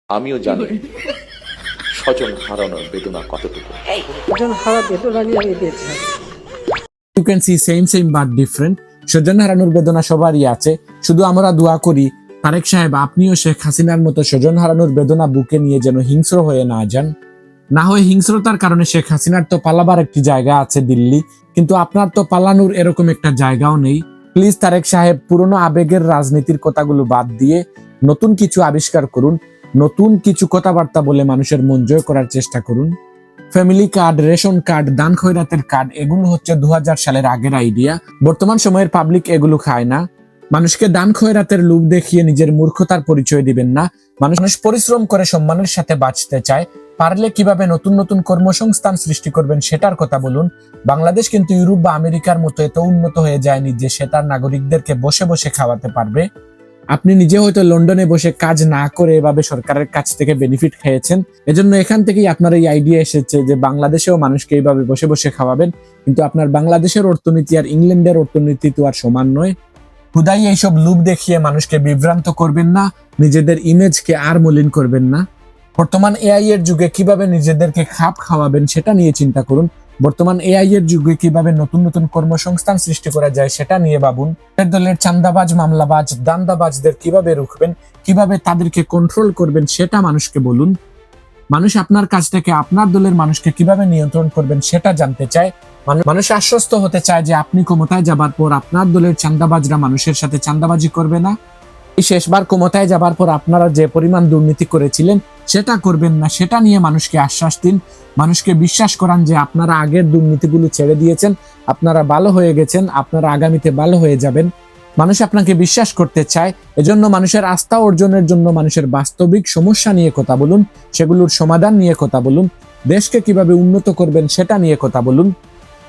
আমিও জানি স্বজন হারানোর বেদনা কতটুকু। স্বজন হারা বেদনা নিয়ে আমি বেঁচে আছি। You can see same but different. স্বজন হারানোর বেদনা সবারই আছে, শুধু আমরা দোয়া করি তারেক সাহেব আপনিও শেখ হাসিনার মতো স্বজন হারানোর বেদনা বুকে নিয়ে যেন হিংস্র হয়ে না যান। না হয় হিংস্রতার কারণে শেখ হাসিনার তো পালাবার একটি জায়গা আছে দিল্লি, কিন্তু আপনার তো পালানোর এরকম একটা জায়গাও নেই। প্লিজ তারেক সাহেব, পুরনো আবেগের রাজনীতির কথাগুলো বাদ দিয়ে নতুন কিছু আবিষ্কার করুন, নতুন কিছু কথাবার্তা বলে মানুষের মন জয় করার চেষ্টা করুন। ফ্যামিলি কার্ড, রেশন কার্ড, দান খয়রাতের কার্ড, এগুলো হচ্ছে 2000 সালের আগের আইডিয়া। বর্তমান সময়ের পাবলিক এগুলো খায় না। মানুষকে দান খয়রাতের লোভ দেখিয়ে নিজের মূর্খতার পরিচয় দিবেন না। মানুষ পরিশ্রম করে সম্মানের সাথে বাঁচতে চায়, পারলে কিভাবে নতুন নতুন কর্মসংস্থান সৃষ্টি করবেন সেটার কথা বলুন। বাংলাদেশ কিন্তু ইউরোপ বা আমেরিকার মতো এত উন্নত হয়ে যায়নি যে সে তার নাগরিকদেরকে বসে বসে খাওয়াতে পারবে। আপনি নিজে হয়তো লন্ডনে বসে কাজ না করে এভাবে সরকারের কাছ থেকে বেনিফিট খেয়েছেন, এজন্য এখান থেকেই আপনার এই আইডিয়া এসেছে যে বাংলাদেশেও মানুষকে এইভাবে বসে বসে খাওয়াবেন। কিন্তু আপনার বাংলাদেশের অর্থনীতি আর ইংল্যান্ডের অর্থনীতি তো আর সমান নয়। খুদাই এইসব লোভ দেখিয়ে মানুষকে বিভ্রান্ত করবেন না, নিজেদের ইমেজকে আর মলিন করবেন না। বর্তমান এআই এর যুগে কিভাবে নিজেদেরকে খাপ খাওয়াবেন সেটা নিয়ে চিন্তা করুন। বর্তমান এআই এর যুগে কিভাবে নতুন নতুন কর্মসংস্থান সৃষ্টি করা যায় সেটা নিয়ে ভাবুন। দলের চান্দাবাজ, মামলাবাজ, দান্দাবাজদের কিভাবে রুখবেন, কিভাবে তাদেরকে কন্ট্রোল করবেন সেটা মানুষকে বলুন। মানুষ আপনার কাছ থেকে আপনার দলের মানুষকে কিভাবে নিয়ন্ত্রণ করবেন সেটা জানতে চায়। মানুষ আশ্বস্ত হতে চায় যে আপনি ক্ষমতায় যাবার পর আপনার দলের চান্দাবাজরা মানুষের সাথে চান্দাবাজি করবে না। এই শেষবার ক্ষমতায় যাবার পর আপনারা যে পরিমাণ দুর্নীতি করেছিলেন সেটা করবেন না, সেটা নিয়ে মানুষকে আশ্বাস দিন। মানুষকে বিশ্বাস করান যে আপনারা আগের দুর্নীতিগুলো ছেড়ে দিয়েছেন, আপনারা ভালো হয়ে গেছেন, আপনারা আগামীতে ভালো হয়ে যাবেন। মানুষ আপনাকে বিশ্বাস করতে চায়, এজন্য মানুষের আস্থা অর্জনের জন্য মানুষের বাস্তবিক সমস্যা নিয়ে কথা বলুন, সেগুলোর সমাধান নিয়ে কথা বলুন, দেশকে কিভাবে উন্নত করবেন সেটা নিয়ে কথা বলুন।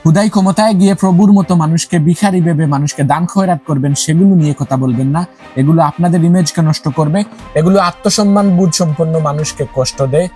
খুদাই ক্ষমতায় গিয়ে প্রভুর মতো মানুষকে ভিখারি ভেবে মানুষকে দান খয়রাত করবেন সেগুলো নিয়ে কথা বলবেন না। এগুলো আপনাদের ইমেজকে নষ্ট করবে, এগুলো আত্মসম্মান বোধ সম্পন্ন মানুষকে কষ্ট দেয়।